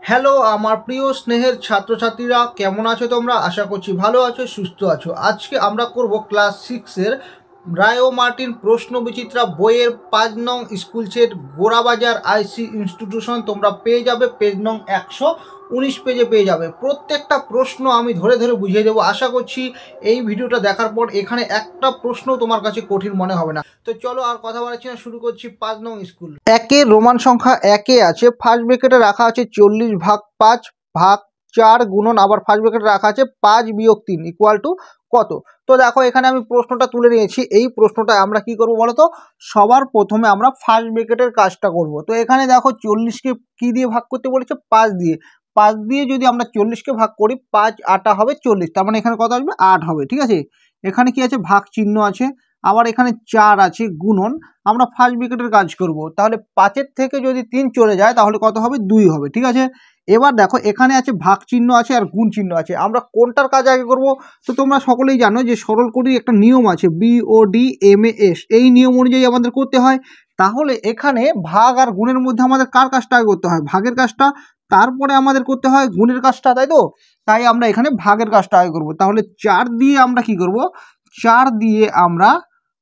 Hello আমার প্রিয় স্নেহের ছাত্রছাত্রীরা, কেমন আছো তোমরা? আশা করছি ভালো আছো, সুস্থ আছো। আজকে আমরা করব ক্লাস 6-এর রায় ও মার্টিন প্রশ্ন বিচিত্রা বইয়ের 5 নং স্কুল সেট গোড়াবাজার আইসি ইনস্টিটিউশন। তোমরা পেয়ে যাবে পেজ নং 119 পেজে পেয়ে যাবে। প্রত্যেকটা প্রশ্ন আমি ধরে ধরে বুঝিয়ে দেবো। আশা করছি এই ভিডিওটা দেখার পর এখানে একটা প্রশ্ন তোমার কাছে কঠিন মনে হবে না। তো চলো আর কথা বলাচ্ছি না, শুরু করছি। 5 নং স্কুল। একে রোমান সংখ্যা একে আছে, ফার্স্ট ব্র্যাকেটে রাখা আছে 40/5/4 গুণন, আবার ফার্স্ট ব্র্যাকেটে রাখা আছে 5-3 ইকুয়াল টু কত? তো দেখো এখানে আমি প্রশ্নটা তুলে নিয়েছি। এই প্রশ্নটা আমরা কি করব বলো তো? সবার প্রথমে আমরা ফার্স্ট ব্র্যাকেটের কাজটা করব। তো এখানে দেখো 40কে কি দিয়ে ভাগ করতে বলেছে? 5 দিয়ে। 5 দিয়ে যদি আমরা 40কে ভাগ করি, 5 8 হবে 40, তার মানে এখানে কত আসবে? 8 হবে। ঠিক আছে, এখানে কি আছে? ভাগ চিহ্ন আছে, আবার এখানে 4 আছে গুণন। আমরা ফার্স্ট ব্র্যাকেটের কাজ করব, তাহলে 5-এর থেকে যদি 3 চলে যায় তাহলে কত হবে? 2 হবে। ঠিক আছে, এবার দেখো এখানে আছে ভাগ চিহ্ন আছে আর গুণ চিহ্ন আছে। আমরা কোনটার কাজ আগে করব? তো তোমরা সকলেই জানো যে সরল করির একটা নিয়ম আছে, BODMAS, এই নিয়ম অনুযায়ী আমাদের করতে হয়। তাহলে এখানে ভাগ আর গুণের মধ্যে আমাদের কার কাজটা আগে করতে হয়? ভাগের কাজটা, তারপরে আমাদের করতে হয় গুণের কাজটা, তাই তো? তাই আমরা এখানে ভাগের কাজটা আগে করব। তাহলে 4 দিয়ে আমরা কি করব? 4 দিয়ে আমরা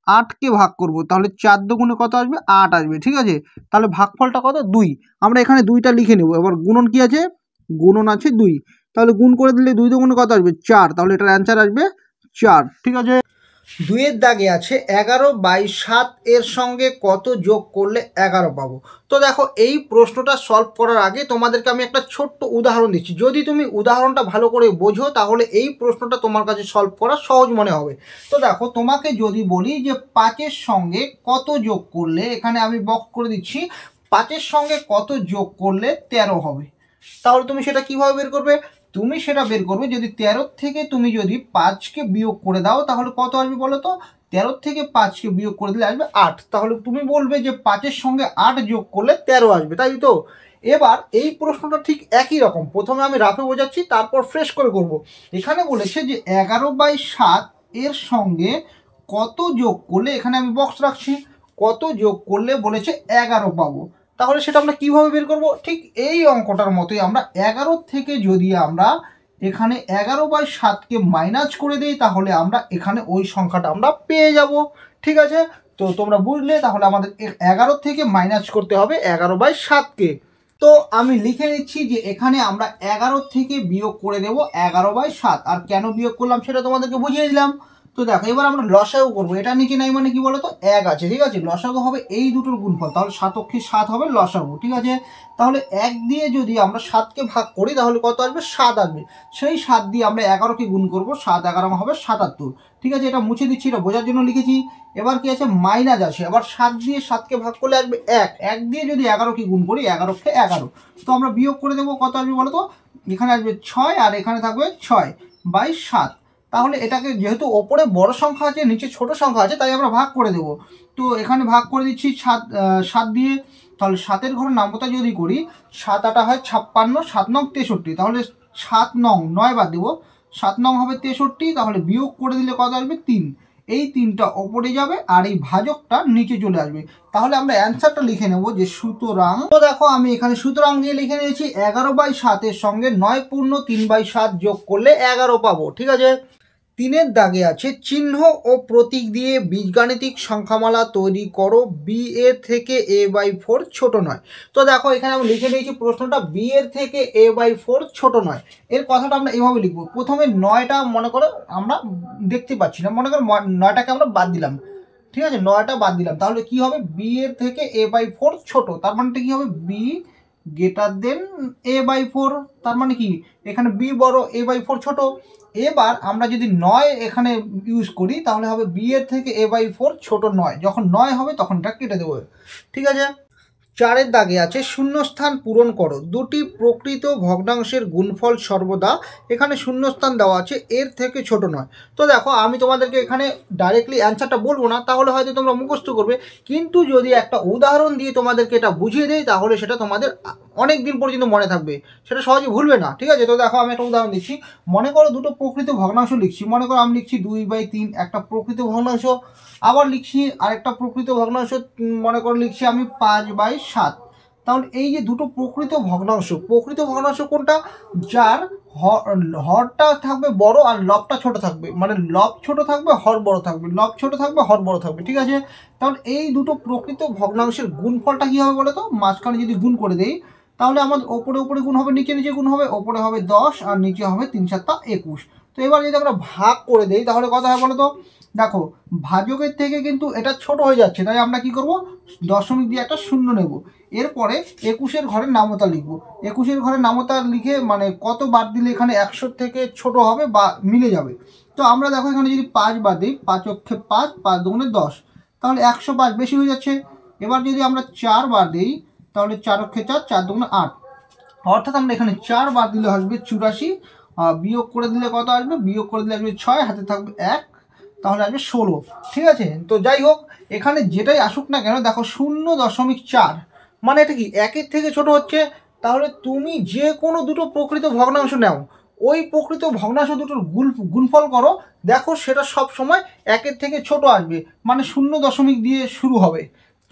8কে ভাগ করব, তাহলে 4 দুগুণে কত আসবে? 8 আসবে। ঠিক আছে, তাহলে ভাগফলটা কত? 2। আমরা এখানে 2টা লিখে নেব। এবার গুণন কি আছে? গুণন আছে 2, তাহলে গুণ করে দিলে 2 দুগুণে কত আসবে? 4, তাহলে এটার অ্যান্সার আসবে 4। ঠিক আছে, 2-এর দাগে আছে 11/7 এর সঙ্গে কত যোগ করলে 11 পাবো। তো দেখো এই প্রশ্নটা সলভ করার আগে তোমাদেরকে আমি একটা ছোট্ট উদাহরণ দিচ্ছি। যদি তুমি উদাহরণটা ভালো করে বোঝো তাহলে এই প্রশ্নটা তোমার কাছে সলভ করা সহজ মনে হবে। তো দেখো তোমাকে যদি বলি যে 5-এর সঙ্গে কত যোগ করলে, এখানে আমি বক্স করে দিচ্ছি, 5-এর সঙ্গে কত যোগ করলে 13 হবে, তাহলে তুমি সেটা কিভাবে বের করবে? তুমি সেটা বের করবে যদি 13 থেকে তুমি যদি 5কে বিয়োগ করে দাও, তাহলে কত আসবে বলো তো? 13 থেকে 5কে বিয়োগ করে দিলে আসবে 8। তাহলে তুমি বলবে যে 5-এর সঙ্গে 8 যোগ করলে 13 আসবে, তাই তো? এবার এই প্রশ্নটা ঠিক একই রকম। প্রথমে আমি রাফে বোঝাচ্ছি, তারপর ফ্রেশ করে করব। এখানে বলেছে যে 11/7 এর সঙ্গে কত যোগ করলে, এখানে আমি বক্স রাখছি, কত যোগ করলে বলেছে 11 পাবো। তাহলে সেটা আমরা কিভাবে বের করব? ঠিক এই অঙ্কটার মতোই। আমরা 11 থেকে যদি আমরা এখানে 11/7কে মাইনাস করে দিই, তাহলে আমরা এখানে ওই সংখ্যাটা আমরা পেয়ে যাব। ঠিক আছে, তো তোমরা বুঝলে। তাহলে আমাদের 11 থেকে মাইনাস করতে হবে 11/7কে। তো আমি লিখে নিচ্ছি যে এখানে আমরা 11 থেকে বিয়োগ করে দেব 11/7। আর কেন বিয়োগ করলাম সেটা তোমাদেরকে বুঝিয়ে দিলাম। তো দেখো এবার আমরা লসাগু করবো। এটা নিচে নাই মানে কি বলতো? 1 আছে। ঠিক আছে, লসাগু হবে এই দুটোর গুণফল, তাহলে 7 অক্ষে 7 হবে লসাগু। ঠিক আছে, তাহলে 1 দিয়ে যদি আমরা 7কে ভাগ করি তাহলে কত আসবে? 7 আসবে। সেই 7 দিয়ে আমরা 11কে গুণ করবো, 7 11 হবে 77। ঠিক আছে, এটা মুছে দিচ্ছি, এটা বোঝার জন্য লিখেছি। এবার কি আছে? মাইনাস আছে। আবার 7 দিয়ে 7কে ভাগ করলে আসবে 1। 1 দিয়ে যদি 11কে গুণ করি, 11কে 11। তো আমরা বিয়োগ করে দেবো, কত আসবে বলো তো? এখানে আসবে 6 আর এখানে থাকবে 6/7। তাহলে এটাকে যেহেতু ওপরে বড় সংখ্যা আছে, নিচে ছোট সংখ্যা আছে, তাই আমরা ভাগ করে দেব। তো এখানে ভাগ করে দিচ্ছি 7 দিয়ে। তাহলে 7-এর ঘরে নামতা যদি করি, 7 8 হয় 56, 7 9 63, তাহলে 7 9 9 বাদ দেবো, 7 9 হবে 63। তাহলে বিয়োগ করে দিলে কত আসবে? 3। এই 3টা ওপরে যাবে আর এই ভাজকটা নিচে চলে আসবে। তাহলে আমরা অ্যান্সারটা লিখে নেব যে সুতরাং। তো দেখো আমি এখানে সুতরাং দিয়ে লিখে নিয়েছি 11/7 এর সঙ্গে 9 পূর্ণ 3/7 যোগ করলে 11 পাবো। ঠিক আছে, 3-এর দাগে আছে চিহ্ন ও প্রতীক দিয়ে বীজগাণিতিক সংখ্যামালা তৈরি করো, বি এর থেকে a/4 ছোট নয়। তো দেখো এখানে আমি লিখে দিয়েছি প্রশ্নটা, বি এর থেকে a/4 ছোট নয়। এর কথাটা আমরা এভাবে লিখবো। প্রথমে 9টা মনে করো আমরা দেখতে পাচ্ছি না, মনে করো 9টাকে আমরা বাদ দিলাম। ঠিক আছে, 9টা বাদ দিলাম, তাহলে কি হবে? বি এর থেকে a/4 ছোট, তার মানেটা কি হবে? B greater than a/4। তার মানে কি? এখানে বি বড়, a/4 ছোট। এবার আমরা যদি 9 এখানে ইউজ করি তাহলে হবে বি এর থেকে a/4 ছোট 9। যখন 9 হবে তখন এটা কেটে দেবো। ঠিক আছে, চারের দাগে আছে শূন্যস্থান পূরণ করো, দুটি প্রকৃত ভগ্নাংশের গুণফল সর্বদা, এখানে শূন্যস্থান দেওয়া আছে এর থেকে ছোট নয়। তো দেখো আমি তোমাদেরকে এখানে ডাইরেক্টলি অ্যান্সারটা বলবো না, তাহলে হয়তো তোমরা মুখস্থ করবে, কিন্তু যদি একটা উদাহরণ দিয়ে তোমাদেরকে এটা বুঝিয়ে দেয় তাহলে সেটা তোমাদের অনেক দিন পর্যন্ত মনে থাকবে, সেটা সহজে ভুলবে না। ঠিক আছে, তো দেখো আমি একটা উদাহরণ দিচ্ছি। মনে করো দুটো প্রকৃত ভগ্নাংশ লিখছি, মনে করো আমি লিখছি 2/3 একটা প্রকৃত ভগ্নাংশ, আবার লিখছি আরেকটা প্রকৃত ভগ্নাংশ, মনে করো লিখছি আমি 5/7। তাহলে এই যে দুটো প্রকৃত ভগ্নাংশ কোনটা, যার হরটা থাকবে বড় আর লবটা ছোট থাকবে, মানে লব ছোট থাকবে হর বড় থাকবে, লব ছোট থাকবে হর বড় থাকবে। ঠিক আছে, তাহলে এই দুটো প্রকৃত ভগ্নাংশের গুণফলটা কী হবে বলো তো, মাঝখানে যদি গুণ করে দেই তাহলে আমাদের ওপরে ওপরে গুণ হবে, নিচে নিচে গুণ হবে, ওপরে হবে 10 আর নিচে হবে 3 7 21। তো এবার যদি আমরা ভাগ করে দেই তাহলে কত হয় বলো তো, দেখো ভাজকের থেকে কিন্তু এটা ছোট হয়ে যাচ্ছে, তাই আমরা কি করব, দশমিক দিয়ে একটা শূন্য নেব, এরপরে 21-এর ঘরের নামতা লিখব। 21-এর ঘরের নামতা লিখে মানে কত বাদ দিলে এখানে 100 থেকে ছোট হবে বা মিলে যাবে। তো আমরা দেখো এখানে যদি 5 বাদ দিই, 5 অক্ষে 5, 5 দুগুণে 10, তাহলে 105 বেশি হয়ে যাচ্ছে। এবার যদি আমরা 4 বার দিই তাহলে 4 অক্ষে 4, 4 দুগুণে 8, অর্থাৎ আমরা এখানে 4 বার দিলে আসবে 84, বিয়োগ করে দিলে কত আসবে, বিয়োগ করে দিলে আসবে 6, হাতে থাকবে 1, তাহলে আসবে 16। ঠিক আছে, তো যাই হোক এখানে যেটাই আসুক না কেন দেখো 0.4 মানে এটা কি একের থেকে ছোট হচ্ছে। তাহলে তুমি যে কোনো দুটো প্রকৃত ভগ্নাংশ নাও, ওই প্রকৃত ভগ্নাংশ দুটোর গুণফল করো, দেখো সেটা সব সময় একের থেকে ছোট আসবে, মানে 0 দিয়ে শুরু হবে,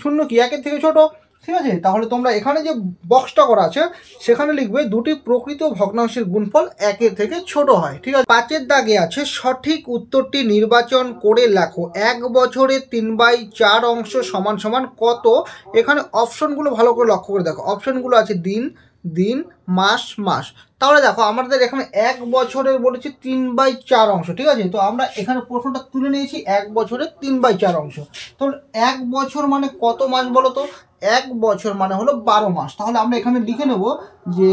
শূন্য কি একের থেকে ছোট। ঠিক আছে, তাহলে তোমরা এখানে যে বক্সটা করা আছে সেখানে লিখবে দুটি প্রকৃত ভগ্নাংশের গুণফল একের থেকে ছোট হয়। ঠিক আছে, 5-এর দাগে আছে সঠিক উত্তরটি নির্বাচন করে লেখো, 1 বছরে 3/4 অংশ সমান সমান কত। এখানে অপশনগুলো ভালো করে লক্ষ্য করে দেখো, অপশনগুলো আছে দিন, দিন, মাস, মাস। তাহলে দেখো আমাদের এখানে 1 বছরের বলেছি 3/4 অংশ। ঠিক আছে, তো আমরা এখানে প্রশ্নটা তুলে নিয়েছি 1 বছরের 3/4 অংশ। তো 1 বছর মানে কত মাস বলো তো, 1 বছর মানে হলো 12 মাস। তাহলে আমরা এখানে লিখে নেব যে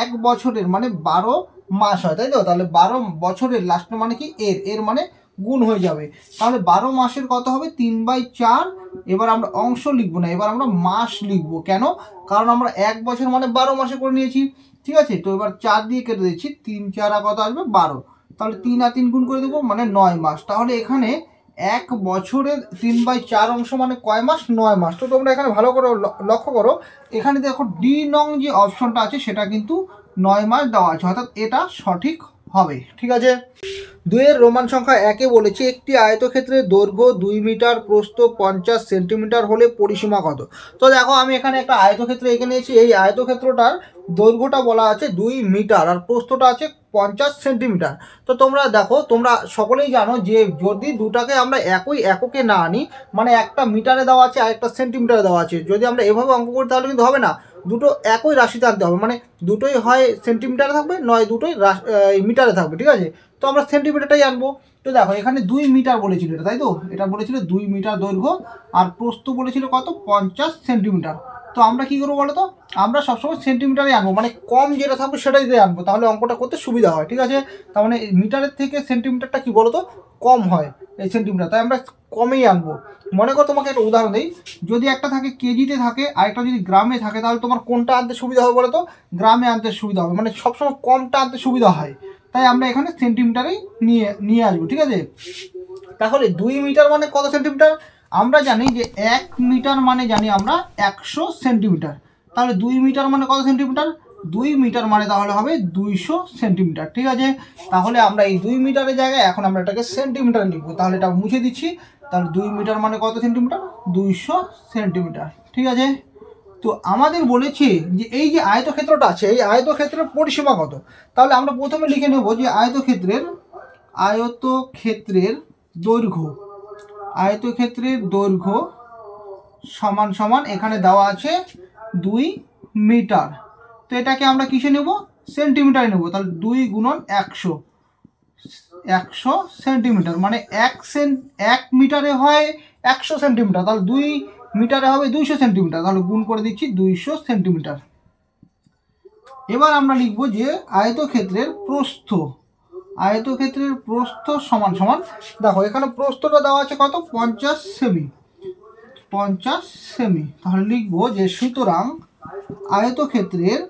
1 বছরের মানে 12 মাস হয়, তাই তো। তাহলে 12 বছরের লাস্ট মানে কি এর মানে গুণ হয়ে যাবে, তাহলে 12 মাসের কত হবে 3/4। এবার আমরা অংশ লিখবো না, এবার আমরা মাস লিখবো, কেন, কারণ আমরা 1 বছর মানে 12 মাসে করে নিয়েছি। ঠিক আছে, তো এবার 4 দিয়ে কেটে দিচ্ছি, 3 4 কত আসবে 12, তাহলে 3 আর 3 গুণ করে দেবো মানে 9 মাস। তাহলে এখানে 1 বছরের 3/4 অংশ মানে কয় মাস, 9 মাস। তো তোমরা এখানে ভালো করে লক্ষ্য করো, এখানে দেখো ডি নং যে অপশনটা আছে সেটা কিন্তু 9 মাস দেওয়া আছে, অর্থাৎ এটা সঠিক হবে। ঠিক আছে, 2-এর রোমান সংখ্যা 1-এ বলেছি একটি আয়তক্ষেত্রের দৈর্ঘ্য 2 মিটার, প্রস্থ 50 সেন্টিমিটার হলে পরিসীমা কত। তো দেখো আমি এখানে একটা আয়তক্ষেত্র এঁকে নিয়েছি, এই আয়তক্ষেত্রটার দৈর্ঘ্যটা বলা আছে 2 মিটার আর প্রস্থটা আছে 50 সেন্টিমিটার। তো তোমরা দেখো, তোমরা সকলেই জানো যে যদি দুটাকে আমরা একই এককে না আনি, মানে একটা মিটারে দেওয়া আছে আর একটা সেন্টিমিটারে দেওয়া আছে, যদি আমরা এভাবে অঙ্ক করি তাহলে কিন্তু হবে না, দুটো একই রাশিতে আনতে হবে, মানে দুটোই হয় সেন্টিমিটারে থাকবে নয় দুটোই মিটারে থাকবে। ঠিক আছে, তো আমরা সেন্টিমিটারটাই আনবো। তো দেখো এখানে 2 মিটার বলেছিল এটা, তাই তো, এটা বলেছিল 2 মিটার দৈর্ঘ্য আর প্রস্থ বলেছিল কত 50 সেন্টিমিটার। তো আমরা কি করবো বলো তো, আমরা সবসময় সেন্টিমিটারে আনবো, মানে কম যেটা থাকবে সেটাই দিয়ে আনবো, তাহলে অঙ্কটা করতে সুবিধা হয়। ঠিক আছে, তার মানে মিটারের থেকে সেন্টিমিটারটা কি বলো তো কম হয় এই সেন্টিমিটার, তাই আমরা কমেই আনবো। মনে করো তোমাকে একটা উদাহরণ দিই, যদি একটা থাকে কেজিতে থাকে আর একটা যদি গ্রামে থাকে, তাহলে তোমার কোনটা আনতে সুবিধা হবে বলো তো, গ্রামে আনতে সুবিধা হবে, মানে সবসময় কমটা আনতে সুবিধা হয়, তাই আমরা এখানে সেন্টিমিটারেই নিয়ে আসবো। ঠিক আছে, তাহলে 2 মিটার মানে কত সেন্টিমিটার, আমরা জানি যে 1 মিটার মানে জানি আমরা 100 সেন্টিমিটার, তাহলে 2 মিটার মানে কত সেন্টিমিটার, 2 মিটার মানে তাহলে হবে 200 সেন্টিমিটার। ঠিক আছে, তাহলে আমরা এই 2 মিটারের জায়গায় এখন আমরা এটাকে সেন্টিমিটার লিখবো, তাহলে এটা মুছে দিচ্ছি, তাহলে 2 মিটার মানে কত সেন্টিমিটার, 200 সেন্টিমিটার। ঠিক আছে, তো আমাদের বলেছে যে এই যে আয়তক্ষেত্রটা আছে এই আয়তক্ষেত্রের পরিসীমা কত, তাহলে আমরা প্রথমে লিখে নেব যে আয়তক্ষেত্রের দৈর্ঘ্য সমান সমান এখানে দেওয়া আছে 2 মিটার। তো এটাকে আমরা কিসে নেব, সেন্টিমিটারে নেব, তাহলে 2 গুণন 100 সেন্টিমিটার, মানে 1 মিটারে হয় 100 সেন্টিমিটার, তাহলে 2 মিটারে হবে 200 সেন্টিমিটার, তাহলে গুণ করে দিচ্ছি 200 সেন্টিমিটার। এবার আমরা লিখব যে আয়তক্ষেত্রের প্রস্থ সমান সমান, দেখো এখানে প্রস্থটা দেওয়া আছে কত 50 সেমি, 50 সেমি। তাহলে লিখবো যে সুতরাং আয়তক্ষেত্রের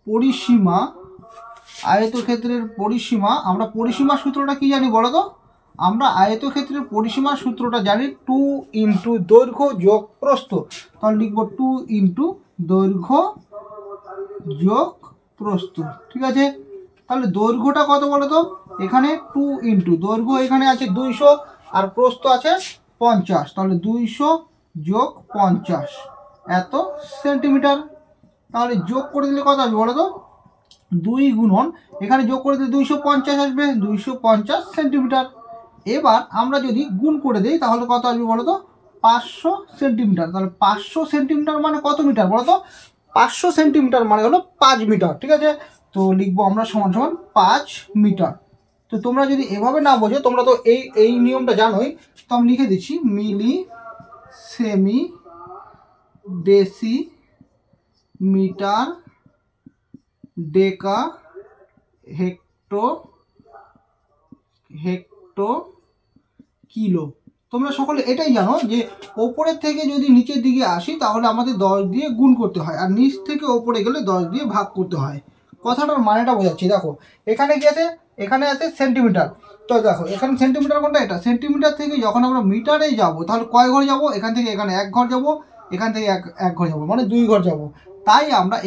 পরিসীমা আমরা পরিসীমা সূত্রটা কি জানি বলো তো? আমরা আয়তক্ষেত্রের পরিসীমা সূত্রটা জানি 2 ইন্টু দৈর্ঘ্য যোগ প্রস্থ। তাহলে লিখবো 2 ইন্টু দৈর্ঘ্য যোগ প্রস্থ। ঠিক আছে, তাহলে দৈর্ঘ্যটা কত বলো তো? এখানে 2 ইন্টু দৈর্ঘ্য এখানে আছে 200 আর প্রস্থ আছে 50, তাহলে 200 যোগ 50 এত সেন্টিমিটার। তাহলে যোগ করে দিলে কত আসবে বলো তো? 2 গুণন এখানে যোগ করে দিলে 250 আসবে, 250 সেন্টিমিটার। এবার আমরা যদি গুণ করে দিই তাহলে কত আসবে বলো তো? 500 সেন্টিমিটার। তাহলে 500 সেন্টিমিটার মানে কত মিটার বলো তো? 500 সেন্টিমিটার মানে হলো 5 মিটার। ঠিক আছে, তো লিখবো আমরা সমান সমান 5 মিটার। তো তোমরা যদি এভাবে না বোঝো, তোমরা তো এই নিয়মটা জানোই, তো আমি লিখে দিচ্ছি মিলি, সেমি, ডেসি, মিটার, ডেকা, হেক্টো, কিলো। তোমরা সকলে এটাই জানো যে ওপরের থেকে যদি নিচের দিকে আসি তাহলে আমাদের 10 দিয়ে গুণ করতে হয়, আর নিচ থেকে ওপরে গেলে 10 দিয়ে ভাগ করতে হয়। কথাটার মানেটা বোঝাচ্ছি। দেখো এখানে কি আছে? এখানে আছে সেন্টিমিটার। তো দেখো এখানে সেন্টিমিটার কোনটা? এটা। সেন্টিমিটার থেকে যখন আমরা মিটারে যাব তাহলে কয় ঘর যাব? এখান থেকে এখানে 1 ঘর যাব, এখান থেকে এক ঘর যাব, মানে 2 ঘর যাব। তাই আমরা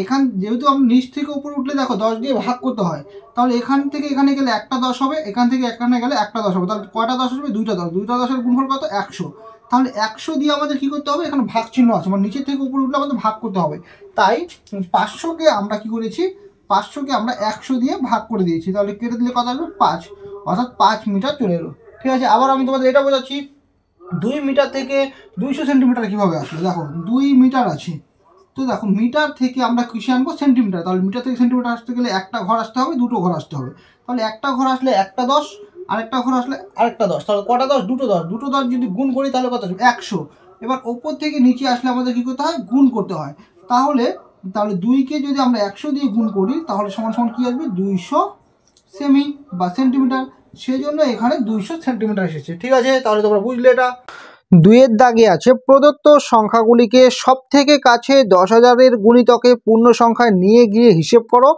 যেহেতু আমরা নিচ থেকে উপরে উঠলে দেখো 10 দিয়ে ভাগ করতে হয়, তাহলে এখান থেকে এখানে গেলে একটা 10 হবে, এখান থেকে এখানে গেলে একটা 10 হবে। তাহলে কয়টা 10 আসবে? 2টা 10। 2টা 10-এর গুণফল কত? 100। তাহলে 100 দিয়ে আমাদের কি করতে হবে? এখানে ভাগ চিহ্ন আছে, মানে নিচের থেকে উপরে উঠলে আমাদের ভাগ করতে হবে। তাই 500কে আমরা কি করেছি? 500কে আমরা 100 দিয়ে ভাগ করে দিয়েছি। তাহলে কেটে দিলে কত আসবে? 5, অর্থাৎ 5 মিটার চলে এলো। ঠিক আছে, আবার আমি তোমাদের এটা বোঝাচ্ছি। 2 মিটার থেকে 200 সেন্টিমিটার কীভাবে আসলো? দেখো 2 মিটার আছে, তো দেখো মিটার থেকে আমরা কিসে আনবো? সেন্টিমিটার। তাহলে মিটার থেকে সেন্টিমিটার আসতে গেলে একটা ঘর আসতে হবে, দুটো ঘর আসতে হবে। তাহলে একটা ঘর আসলে একটা 10, আরেকটা ঘর আসলে আরেকটা 10। তাহলে কটা 10? দুটো 10। দুটো 10 যদি গুণ করি তাহলে কত আসবে? 100। এবার ওপর থেকে নিচে আসলে আমাদের কী করতে হয়? গুণ করতে হয়। তাহলে 2কে যদি আমরা 100 দিয়ে গুণ করি তাহলে সমান সমান কী আসবে? 200 সেমি বা সেন্টিমিটার। সেই জন্য এখানে 200 সেন্টিমিটার এসেছে। ঠিক আছে, তাহলে তোমরা বুঝলে এটা। 2-এর দাগে আছে প্রদত্ত সংখ্যাগুলিকে সব থেকে কাছে 10,000-এর গুণিতকে পূর্ণ সংখ্যায় নিয়ে গিয়ে হিসেব করো।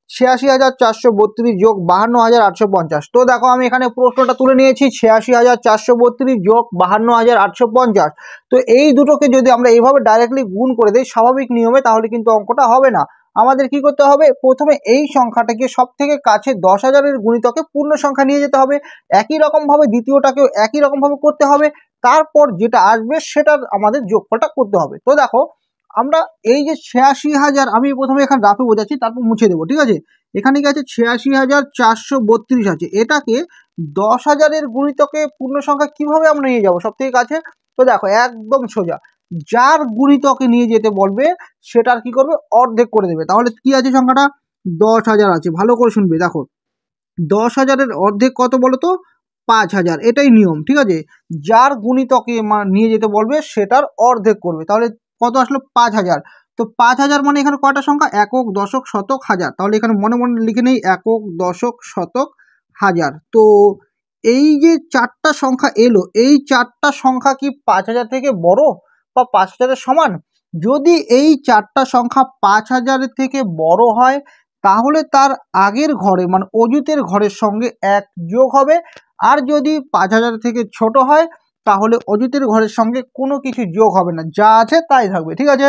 86,432 যোগ 52,850। তো দেখো আমি এখানে প্রশ্নটা তুলে নিয়েছি 86,432 যোগ 52,850। তো এই দুটোকে যদি আমরা এইভাবে ডাইরেক্টলি গুণ করে দিই স্বাভাবিক নিয়মে, তাহলে কিন্তু অঙ্কটা হবে না। আমাদের কি করতে হবে? প্রথমে এই সংখ্যাটাকে সব থেকে কাছে 10,000-এর গুণিতকে পূর্ণ সংখ্যা নিয়ে যেতে হবে। একই রকমভাবে দ্বিতীয়টাকেও একই রকমভাবে করতে হবে। তারপর যেটা আসবে সেটার আমাদের যোগফলটা করতে হবে। তো দেখো আমরা এই যে 86,000, আমি প্রথমে এখানে রাফে বোঝাচ্ছি, তারপর মুছে দেবো। ঠিক আছে, এখানে কি আছে? 86,432 আছে। এটাকে 10,000-এর গুণিতকে পূর্ণ সংখ্যা কিভাবে আমরা নিয়ে যাবো সব থেকে কাছে? তো দেখো একদম সোজা, যার গুণিতকে নিয়ে যেতে বলবে সেটার কি করবে? অর্ধেক করে দেবে। তাহলে কি আছে সংখ্যাটা? 10,000 আছে। ভালো করে শুনবে, দেখো 10,000-এর অর্ধেক কত বলো তো? 5,000। এটাই নিয়ম। ঠিক আছে, যার গুণিতকে নিয়ে যেতে বলবে সেটার অর্ধেক করবে। তাহলে কত আসলো? 5,000। তো 5,000 মানে এখানে কয়টা সংখ্যা? একক, দশক, শতক, হাজার। তাহলে এখানে মনে মনে লিখে নেই একক, দশক, শতক, হাজার। তো এই যে 4টা সংখ্যা এলো, এই 4টা সংখ্যা কি 5,000 থেকে বড় বা 5,000-এর সমান? যদি এই 4টা সংখ্যা 5,000-এর থেকে বড় হয় তাহলে তার আগের ঘরে মানে অযুতের ঘরের সঙ্গে 1 যোগ হবে। আর যদি 5,000 থেকে ছোট হয় তাহলে অযুতের ঘরের সঙ্গে কোনো কিছু যোগ হবে না, যা আছে তাই থাকবে। ঠিক আছে,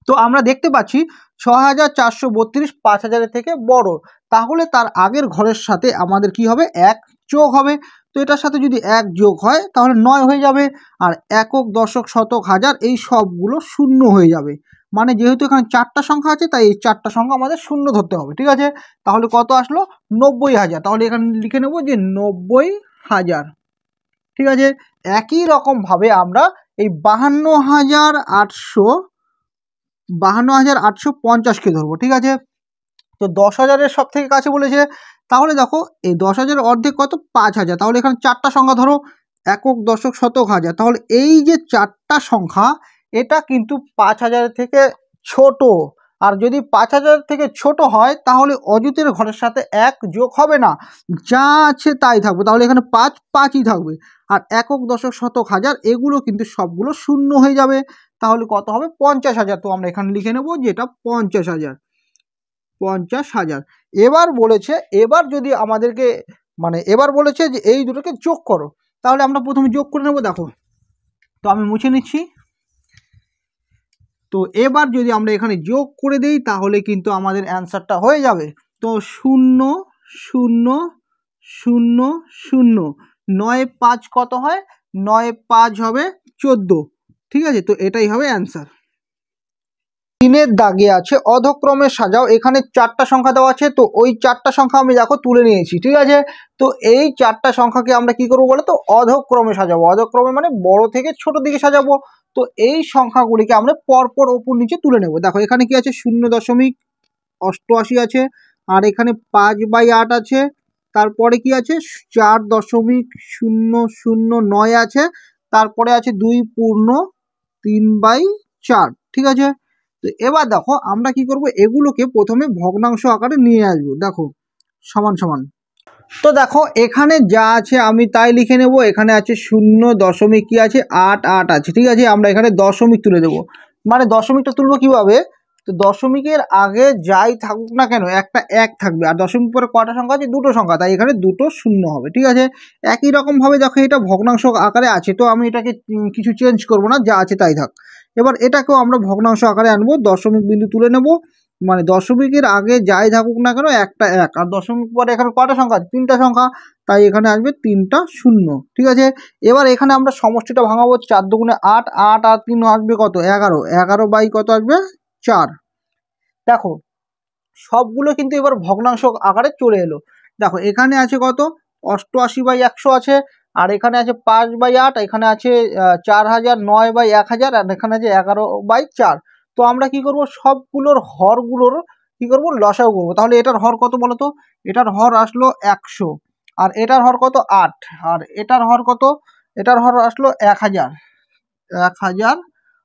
তো আমরা দেখতে পাচ্ছি 6,432 5,000-এর থেকে বড়, তাহলে তার আগের ঘরের সাথে আমাদের কি হবে? 1 যোগ হবে। তো এটার সাথে যদি 1 যোগ হয় তাহলে 9 হয়ে যাবে। আর একক, দশক, শতক, হাজার এই সবগুলো শূন্য হয়ে যাবে। মানে যেহেতু এখানে 4টা সংখ্যা আছে তাই এই 4টা সংখ্যা আমাদের শূন্য ধরতে হবে। ঠিক আছে, তাহলে কত আসলো? 90,000। তাহলে এখানে লিখে নেব যে 90,000। ঠিক আছে, একই রকমভাবে আমরা এই 52,850কে ধরবো। ঠিক আছে, তো 10,000-এর সব থেকে কাছে বলেছে, তাহলে দেখো এই 10,000-এর অর্ধেক কত? 5,000। তাহলে এখানে 4টা সংখ্যা ধরো, একক, দশক, শতক, হাজার। তাহলে এই যে 4টা সংখ্যা এটা কিন্তু 5,000-এর থেকে ছোট, আর যদি 5,000 থেকে ছোট হয় তাহলে অযুতের ঘরের সাথে 1 যোগ হবে না, যা আছে তাই থাকবে। তাহলে এখানে 5 5ই থাকবে। আর একক, দশক, শতক, হাজার এগুলো কিন্তু সবগুলো শূন্য হয়ে যাবে। তাহলে কত হবে? 50,000। তো আমরা এখানে লিখে নেব যে এটা 50,000। 50,000। এবার বলেছে, এবার যদি আমাদেরকে এবার বলেছে যে এই দুটোকে যোগ করো, তাহলে আমরা প্রথমে যোগ করে নেব। দেখো, তো আমি মুছে নিচ্ছি। তো এবার যদি আমরা এখানে যোগ করে দিই তাহলে কিন্তু আমাদের অ্যান্সারটা হয়ে যাবে। তো 0 0 0 0 9 5 কত হয়? 9 5 হবে 14। ঠিক আছে, তো এটাই হবে অ্যান্সার। 3-এর দাগে আছে অধক্রমে সাজাও। এখানে 4টা সংখ্যা দেওয়া আছে, তো ওই 4টা সংখ্যা আমি দেখো তুলে নিয়েছি। ঠিক আছে, তো এই 4টা সংখ্যাকে আমরা কি করবো বলো তো? অধক্রমে সাজাবো। অধক্রমে মানে বড় থেকে ছোট দিকে সাজাবো। তো এই সংখ্যাগুলিকে আমরা পরপর ওপর নিচে তুলে নেব। দেখো এখানে কি আছে? 0.88 আছে, আর এখানে 5/8 আছে, তারপরে কি আছে? 4.009 আছে, তারপরে আছে 2.3/4। ঠিক আছে, তো এবার দেখো আমরা কি করব, এগুলোকে প্রথমে ভগ্নাংশ আকারে নিয়ে আসবো। দেখো সমান সমান। তো দেখো এখানে যা আছে আমি তাই লিখে নেব। এখানে আছে 0. কি আছে? 8 আছে। ঠিক আছে, আমরা এখানে দশমিক তুলে দেবো। মানে দশমিকটা তুলবো কিভাবে? তো দশমিকের আগে যাই থাকুক না কেন একটা 1 থাকবে, আর দশমিক পরে কটা সংখ্যা আছে? দুটো সংখ্যা, তাই এখানে দুটো শূন্য হবে। ঠিক আছে, একই রকমভাবে দেখো এটা ভগ্নাংশ আকারে আছে, তো আমি এটাকে কিছু চেঞ্জ করব না, যা আছে তাই থাক। এবার এটাকেও আমরা ভগ্নাংশ আকারে আনবো, দশমিক বিন্দু তুলে নেব। মানে দশমিকের আগে যাই থাকুক না কেন একটা 1, আর দশমিক পরে এখানে কটা সংখ্যা আছে? 3টা সংখ্যা, তাই এখানে আসবে 3টা শূন্য। ঠিক আছে, এবার এখানে আমরা সমষ্টিটা ভাঙাবো। 4 দুগুণে 8, 8 আর 3 আসবে কত? 11। 11 বাই কত আসবে? 4। দেখো সবগুলো কিন্তু এবার ভগ্নাংশ আকারে চলে এলো। দেখো এখানে আছে কত? 88/100 আছে, আর এখানে আছে 5/8, এখানে আছে 4000, 9/1000, আর এখানে আছে 11/4। তো আমরা কি করব? সবগুলোর হরগুলোর কি করব? লসাগু করব। তাহলে এটার হর কত বলো তো? এটার হর আসলো 100, আর এটার হর কত? 8, আর এটার হর কত? এটার হর আসলো 1000, 1000,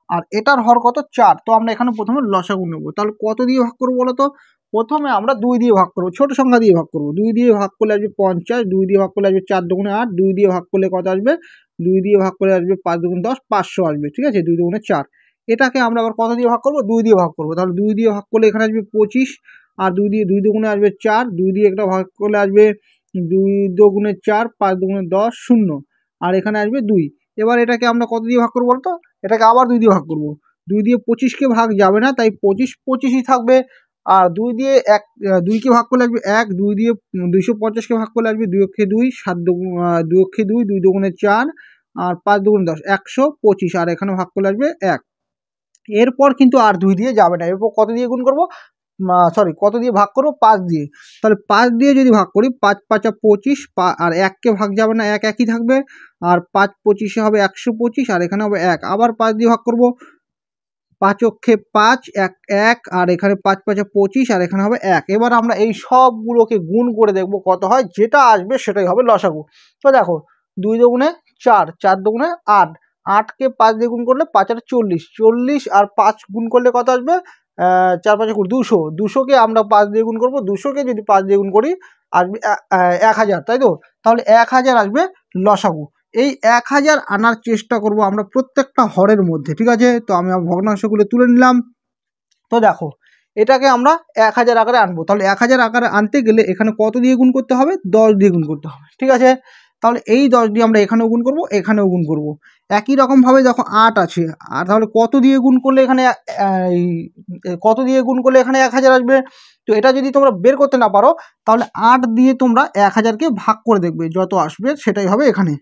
আর এটার হর কত? 4। তো আমরা এখানে প্রথমে লসাগু নেব। তাহলে কত দিয়ে ভাগ করবো বলো তো? প্রথমে আমরা 2 দিয়ে ভাগ করবো, ছোট সংখ্যা দিয়ে ভাগ করবো। 2 দিয়ে ভাগ করলে আসবে 50, 2 দিয়ে ভাগ করলে আসবে 4 দুগুণে 8, 2 দিয়ে ভাগ করলে কত আসবে? 2 দিয়ে ভাগ করলে আসবে 5 দুগুণে 10, 500 আসবে। ঠিক আছে, 2 দুগুণে 4। এটাকে আমরা আবার কত দিয়ে ভাগ করবো? 2 দিয়ে ভাগ করবো। তাহলে 2 দিয়ে ভাগ করলে এখানে আসবে 25, আর 2 দিয়ে 2 দুগুণে আসবে 4, 2 দিয়ে একটা ভাগ করলে আসবে 2 দুগুণে 4, 5 দুগুণে 10, 0, আর এখানে আসবে 2। এবার এটাকে আমরা কত দিয়ে ভাগ করবো বলতো? এটাকে আবার 2 দিয়ে ভাগ করবো। 2 দিয়ে 25কে ভাগ যাবে না, তাই 25 25ই থাকবে। আর 2 দিয়ে 2কে ভাগ করলে আসবে 1, 2 দিয়ে 250কে ভাগ করলে আসবে 2 অক্ষে 2, 2 অক্ষে 2, 2 দুগুণে 4, আর 5 দুগুণে 10, 125, আর এখানে ভাগ করলে আসবে 1। এরপর কিন্তু আর 2 দিয়ে যাবে না, এরপর কত দিয়ে গুণ করবো? কত দিয়ে ভাগ করবো? 5 দিয়ে। তাহলে 5 দিয়ে যদি ভাগ করি, 5 5 25, আর 1কে ভাগ যাবে না, 1 একই থাকবে। আর 5 25-এ হবে 125, আর এখানে হবে 1। আবার 5 দিয়ে ভাগ করবো, 5 অক্ষে 5, 1 1, আর এখানে 5 5 25, আর এখানে হবে 1। এবার আমরা এই সবগুলোকে গুণ করে দেখব কত হয়, যেটা আসবে সেটাই হবে লসাগু। তো দেখো 2 দুগুণে 4, 4 দুগুণে 8, 8কে 5 দিয়ে গুণ করলে 5 আর 40, 40 আর 5 গুণ করলে কত আসবে? 4 5 200, 200কে আমরা 5 দিয়ে গুণ করবো। 200কে যদি 5 দিয়ে গুণ করি আসবে 1000, তাই তো? তাহলে 1000 আসবে লসাগু। এই 1000 আনার চেষ্টা করব আমরা প্রত্যেকটা হরের মধ্যে। ঠিক আছে, তো আমি ভগ্নাংশগুলো তুলে নিলাম। তো দেখো এটাকে আমরা 1000 আকারে আনবো। তাহলে 1000 আকারে আনতে গেলে এখানে কত দিয়ে গুণ করতে হবে? 10 দিয়ে গুণ করতে হবে। ঠিক আছে, তাহলে এই 10 দিয়ে আমরা এখানেও গুণ করব, এখানেও গুণ করব। একই রকমভাবে দেখো 8 আছে, আর তাহলে কত দিয়ে গুণ করলে এখানে কত দিয়ে গুণ করলে এখানে 1000 আসবে? তো এটা যদি তোমরা বের করতে না পারো, তাহলে 8 দিয়ে তোমরা 1000কে ভাগ করে দেখবে, যত আসবে সেটাই হবে এখানে।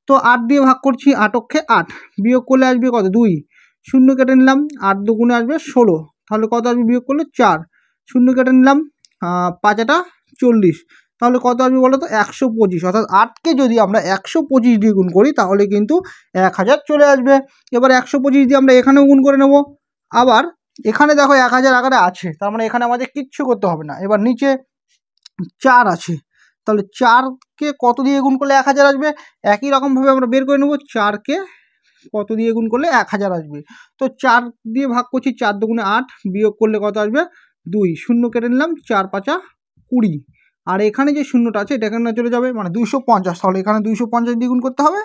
তো 8 দিয়ে ভাগ করছি, 8 অক্ষে 8, বিয়োগ করলে আসবে কত? 2, 0 কেটে নিলাম, 8 দুগুণে আসবে 16, তাহলে কত আসবে বিয়োগ করলে? 4, 0 কেটে নিলাম, 5 এটা 40, তাহলে কত আসবে বলো তো? 125। অর্থাৎ 8কে যদি আমরা 125 দিয়ে গুণ করি তাহলে কিন্তু 1000 চলে আসবে। এবার 125 দিয়ে আমরা এখানেও গুণ করে নেব। আবার এখানে দেখো 1000 আকারে আছে, তার মানে এখানে আমাদের কিচ্ছু করতে হবে না। এবার নিচে 4 আছে, তাহলে 4কে কত দিয়ে গুণ করলে 1000 আসবে? একই রকমভাবে আমরা বের করে নেব। 4কে কত দিয়ে গুণ করলে 1000 আসবে। তো 4 দিয়ে ভাগ করছি, 4 দুগুণে 8, বিয়োগ করলে কত আসবে 2, শূন্য কেটে নিলাম, 4 5 20। আর এখানে যে শূন্যটা আছে এটা এখানে চলে যাবে, মানে 250। তাহলে এখানে 250 দিয়ে গুণ করতে হবে,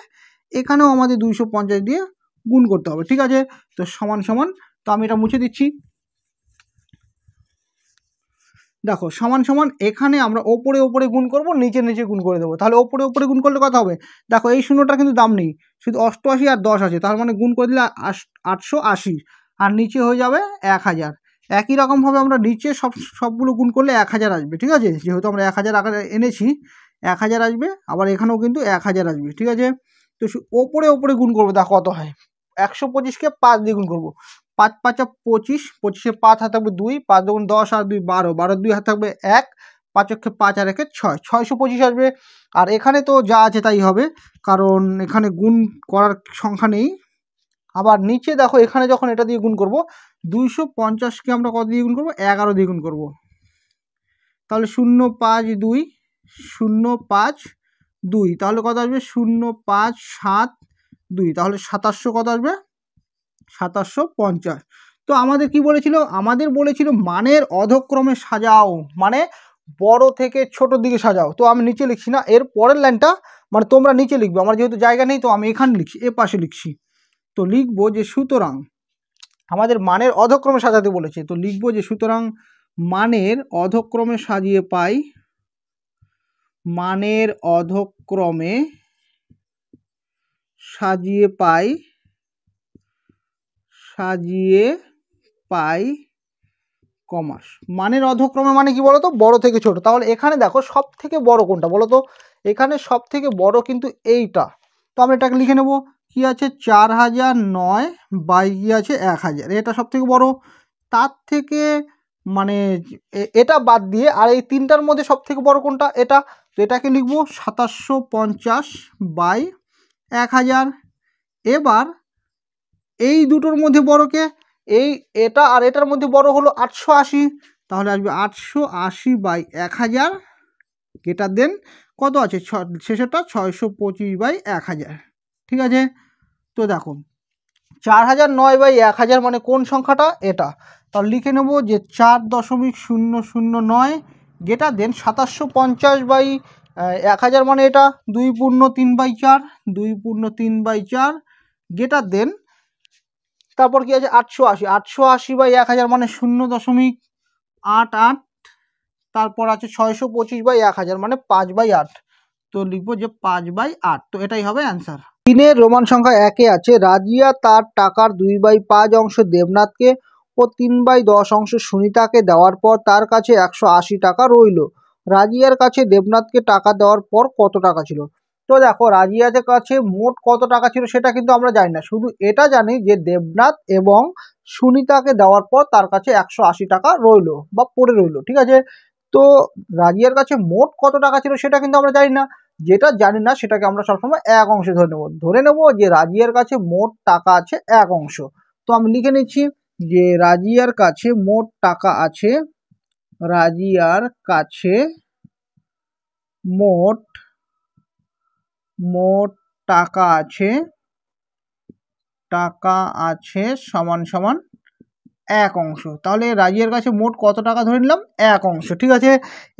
এখানেও আমাদের 250 দিয়ে গুণ করতে হবে। ঠিক আছে, তো সমান সমান, তো আমি এটা মুছে দিচ্ছি। দেখো সমান সমান, এখানে আমরা ওপরে ওপরে গুণ করব, নিচে নিচে গুণ করে দেবো। তাহলে ওপরে ওপরে গুণ করলে কত হবে, দেখো এই শূন্যটার কিন্তু দাম নেই, শুধু 88 আর 10 আছে, তার মানে গুণ করে দিলে 880, আর নিচে হয়ে যাবে 1000। একই রকমভাবে আমরা নিচে সবগুলো গুণ করলে 1000 আসবে। ঠিক আছে, যেহেতু আমরা 1000 আকারে এনেছি, 1000 আসবে, আবার এখানেও কিন্তু 1000 আসবে। ঠিক আছে, তো ওপরে ওপরে গুণ করবো, দেখো কত হয়, 125কে 5 দিয়ে গুণ করবো, 5 5 25, 25-এ 5 হাতে থাকবে 2, 5 দুগুণ 10 আর 2 12, 12 2 হাতে থাকবে 1, 5 অক্ষে 5 আর 1 6, 625 আসবে। আর এখানে তো যা আছে তাই হবে, কারণ এখানে গুণ করার সংখ্যা নেই। আবার নিচে দেখো, এখানে যখন এটা দিয়ে গুণ করব, 250কে আমরা কত দিয়ে গুণ করবো, 11 দিয়ে গুণ করব। তাহলে 0 5 2, 0 5 2, তাহলে কত আসবে 0 5 7 2, তাহলে 2700 কত আসবে, 2750। তো আমাদের কি বলেছিল, আমাদের বলেছিল মানের অধক্রমে সাজাও, মানে বড় থেকে ছোটোর দিকে সাজাও। তো আমি নিচে লিখছি না, এর পরের লাইনটা মানে তোমরা নিচে লিখবে, আমার যেহেতু জায়গা নেই তো আমি এখানে লিখছি, এ পাশে লিখছি। তো লিখবো যে সুতরাং আমাদের মানের অধক্রমে সাজাতে বলেছে, তো লিখবো যে সুতরাং মানের অধক্রমে সাজিয়ে পাই, মানের অধক্রমে সাজিয়ে পাই, সাজিয়ে পাই কমাস। মানের অধক্রমে মানে কি বলতো, বড় থেকে ছোট। তাহলে এখানে দেখো সব থেকে বড় কোনটা বলো তো, এখানে সব থেকে বড় কিন্তু এইটা। তো আমরা এটাকে লিখে নেব, কি আছে 4009 বাই কি আছে 1000, এটা সব থেকে বড়। তার থেকে মানে এটা বাদ দিয়ে আর এই তিনটার মধ্যে সব থেকে বড় কোনটা, এটা। তো এটাকে লিখবো 2750 বাই 1000। এবার এই দুটোর মধ্যে বড়কে, এটা আর এটার মধ্যে বড় হলো 880, তাহলে আসবে 880 বাই 1000, গ্রেটার দেন কত আছে শেষেরটা 625 বাই 1000। ঠিক আছে, তো দেখো 4009 বাই 1000 মানে কোন সংখ্যাটা, এটা। তাহলে লিখে নেব যে 4.009 গ্রেটার দেন 2750 বাই 1000, মানে এটা 2×3/4, 2×3/4 গ্রেটার দেন, তারপর কি আছে 880, 880 বাই 1000 মানে 0.88, তারপর আছে 625 বাই 1000 মানে 5/8। তো লিখবো যে 5/8, তো এটাই হবে অ্যান্সার। 3-এর রোমান সংখ্যা 1-এ আছে রাজিয়া তার টাকার 2/5 অংশ দেবনাথকে ও 3/10 অংশ সুনিতাকে দেওয়ার পর তার কাছে 180 টাকা রইল। রাজিয়ার কাছে দেবনাথকে টাকা দেওয়ার পর কত টাকা ছিল। তো দেখো রাজিয়াদের কাছে মোট কত টাকা ছিল সেটা কিন্তু আমরা জানি না, শুধু এটা জানি যে দেবনাথ এবং সুনিতাকে দেওয়ার পর তার কাছে 180 টাকা রইল বা পড়ে রইল। ঠিক আছে, তো রাজিয়ার কাছে মোট কত টাকা ছিল সেটা কিন্তু আমরা জানি না, যেটা জানি না সেটাকে আমরা সবসময় এক অংশে ধরে নেব যে রাজিয়ার কাছে মোট টাকা আছে 1 অংশ। তো আমি লিখে নিচ্ছি যে রাজিয়ার কাছে মোট টাকা আছে, রাজিয়ার কাছে মোট টাকা আছে, সমান সমান 1 অংশ। তাহলে রাজিয়ার কাছে মোট কত টাকা ধরে নিলাম, 1 অংশ। ঠিক আছে,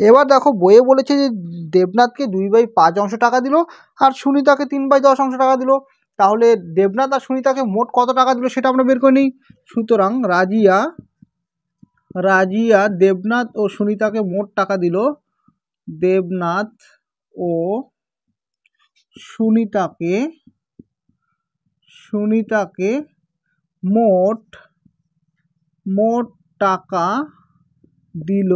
এবার দেখো বইয়ে বলেছে যে দেবনাথকে 2/5 অংশ টাকা দিল আর সুনিতাকে 3/10 অংশ টাকা দিল। তাহলে দেবনাথ আর সুনিতাকে মোট কত টাকা দিল সেটা আমরা বের করে নিই। সুতরাং রাজিয়া দেবনাথ ও সুনিতাকে মোট টাকা দিল, দেবনাথ ও সুনিতাকে মোট টাকা দিল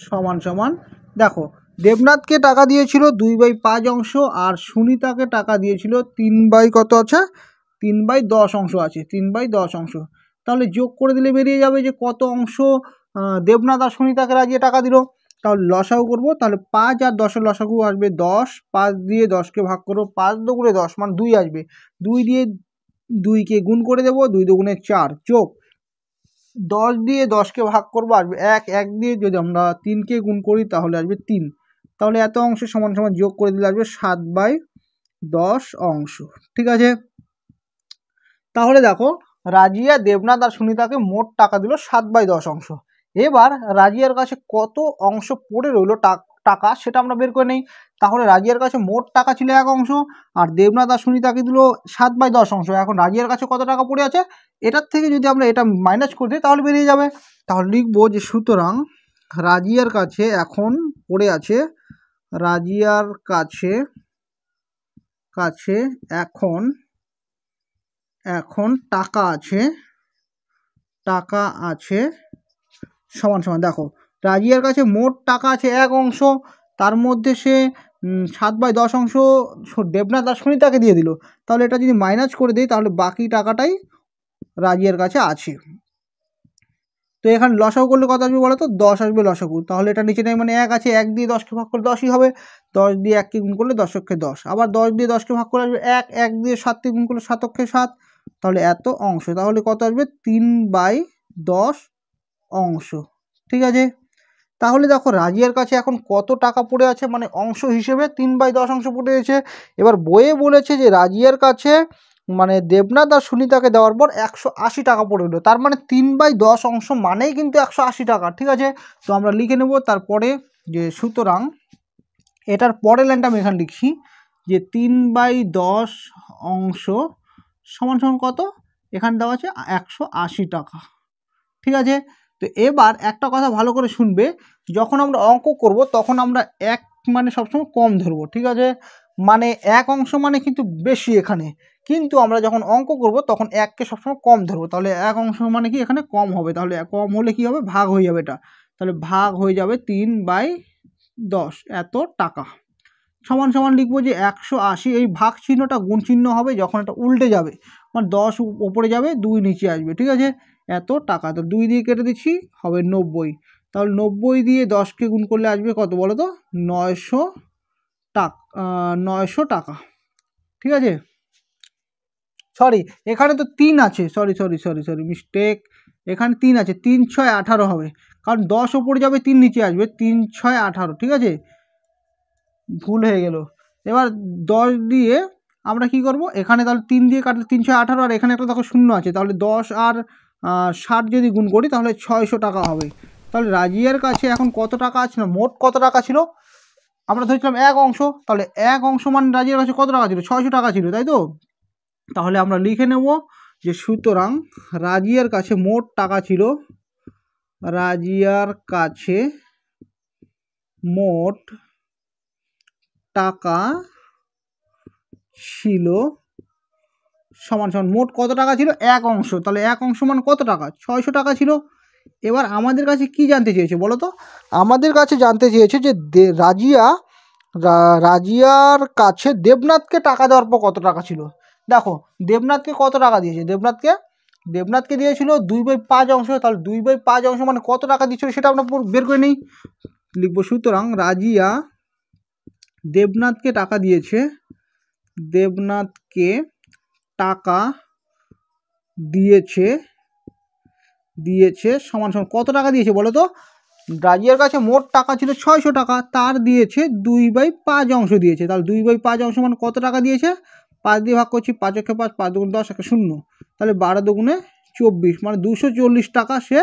সমান সমান, দেখো দেবনাথকে টাকা দিয়েছিল 2/5 অংশ আর সুনিতাকে টাকা দিয়েছিল 3 কত আছে 3/10 অংশ আছে, 3/10 অংশ। তাহলে যোগ করে দিলে বেরিয়ে যাবে যে কত অংশ দেবনাথ আর সুনিতাকে রাজিয়ে টাকা দিল। তাহলে লসাগু করবো, তাহলে 5 আর 10-এর লসাগু আসবে 10, 5 দিয়ে 10কে ভাগ করবো, 5 দুগুণে 10 মানে 2 আসবে, 2 দিয়ে 2কে গুণ করে দেবো, 2 দুগুণে 4 যোগ 10 দিয়ে 10কে ভাগ করবো আসবে 1, 1 দিয়ে যদি আমরা 3কে গুণ করি তাহলে আসবে 3, তাহলে এত অংশ সমান যোগ করে দিলে আসবে 7/10 অংশ। ঠিক আছে, তাহলে দেখো রাজিয়া, দেবনাথ আর সুনিতাকে মোট টাকা দিল 7/10 অংশ। এবার রাজিয়ার কাছে কত অংশ পড়ে রইলো টাকা সেটা আমরা বের করে নেই। তাহলে রাজিয়ার কাছে মোট টাকা ছিল 1 অংশ, আর দেবনাথ আর সুনিতাকে দিল 7/10 অংশ। এখন রাজিয়ার কাছে কত টাকা পড়ে আছে, এটার থেকে যদি আমরা এটা মাইনাস করে দিই তাহলে বেরিয়ে যাবে। তাহলে লিখবো যে সুতরাং রাজিয়ার কাছে এখন পড়ে আছে, রাজিয়ার কাছে এখন টাকা আছে সমান সমান, দেখো রাজিয়ার কাছে মোট টাকা আছে 1 অংশ, তার মধ্যে সে 7/10 অংশ দেবনাথ আর সুনিতাকে দিয়ে দিল। তাহলে এটা যদি মাইনাস করে দিই তাহলে বাকি টাকাটাই রাজিয়ার কাছে আছে। তো এখানে লসাগু করলে কত আসবে বলো তো, 10 আসবে লসাগু। তাহলে এটা নিচে নেই মানে 1 আছে, 1 দিয়ে 10কে ভাগ করলে 10ই হবে, 10 দিয়ে 1কে গুণ করলে 10কে 10, আবার 10 দিয়ে 10কে ভাগ করে আসবে 1, 1 দিয়ে 7কে গুণ করলে 7কে 7, তাহলে এত অংশ। তাহলে কত আসবে, 3/10 অংশ। ঠিক আছে, তাহলে দেখো রাজিয়ার কাছে এখন কত টাকা পড়ে আছে, মানে অংশ হিসেবে 3/10 অংশ পড়ে আছে। এবার বইয়ে বলেছে যে রাজিয়ার কাছে মানে দেবনাথ আর সুনিতাকে দেওয়ার পর 180 টাকা পড়ে গেলো, তার মানে 3/10 অংশ মানেই কিন্তু 180 টাকা। ঠিক আছে, তো আমরা লিখে নেব তারপরে যে সুতরাং এটার পরের লাইনটা আমি এখানে লিখছি যে 3/10 অংশ সমান সমান কত, এখানে দেওয়া আছে 180 টাকা। ঠিক আছে, তো এবার একটা কথা ভালো করে শুনবে, যখন আমরা অঙ্ক করব তখন আমরা 1 মানে সবসময় কম ধরবো। ঠিক আছে, মানে 1 অংশ মানে কিন্তু বেশি এখানে, কিন্তু আমরা যখন অঙ্ক করব তখন 1কে সবসময় কম ধরবো। তাহলে 1 অংশ মানে কি এখানে কম হবে, তাহলে কম হলে কি হবে, ভাগ হয়ে যাবে এটা, তাহলে ভাগ হয়ে যাবে 3/10 এত টাকা। সমান সমান লিখবো যে 180, এই ভাগ চিহ্নটা গুণ চিহ্ন হবে যখন এটা উল্টে যাবে, মানে 10 ওপরে যাবে 2 নিচে আসবে। ঠিক আছে, এত টাকা, তো 2 দিয়ে কেটে দিচ্ছি হবে 90, তাহলে 90 দিয়ে 10কে গুণ করলে আসবে কত বলো তো, 900 টাকা, 900 টাকা। ঠিক আছে, সরি এখানে তো 3 আছে, সরি মিস্টেক, এখানে 3 আছে, 3 6 18 হবে, কারণ 10 ওপরে যাবে 3 নিচে আসবে, 3 6 18। ঠিক আছে, ভুল হয়ে গেল। এবার 10 দিয়ে আমরা কি করব, এখানে তাহলে 3 দিয়ে কাটলে 3 6 18, আর এখানে একটা দেখো শূন্য আছে, তাহলে 10 আর 60 যদি গুণ করি তাহলে 600 টাকা হবে। তাহলে রাজিয়ার কাছে এখন কত টাকা আছে না, মোট কত টাকা ছিল, আমরা ধরেছিলাম 1 অংশ, তাহলে 1 অংশ মানে রাজিয়ার কাছে কত টাকা ছিল, 600 টাকা ছিল, তাই তো। তাহলে আমরা লিখে নেব যে সুতরাং রাজিয়ার কাছে মোট টাকা ছিল, রাজিয়ার কাছে মোট টাকা ছিল সমান সমান মোট কত টাকা ছিল, 1 অংশ, তাহলে 1 অংশ মানে কত টাকা, 600 টাকা ছিল। এবার আমাদের কাছে কি জানতে চেয়েছে বলো তো, আমাদের কাছে জানতে চেয়েছে যে রাজিয়ার কাছে দেবনাথকে টাকা দেওয়ার পর কত টাকা ছিল। দেখো দেবনাথকে কত টাকা দিয়েছে, দেবনাথকে দিয়েছিল 2/5 অংশ, তাহলে 2/5 অংশ মানে কত টাকা দিয়েছিল সেটা আমরা বের করে নিই। লিখবো সুতরাং রাজিয়া দেবনাথকে টাকা দিয়েছে, দেবনাথকে টাকা দিয়েছে সমান সমান কত টাকা দিয়েছে বলো তো, রাজিয়ার কাছে মোট টাকা ছিল 600 টাকা, তার দিয়েছে 2/5 অংশ দিয়েছে, তাহলে 2/5 অংশ মানে কত টাকা দিয়েছে, 5 দিয়ে ভাগ করছি, 5 একে 5, 5 দুগুণ 10, 1 শূন্য, তাহলে 12 দুগুণে 24, মানে 240 টাকা সে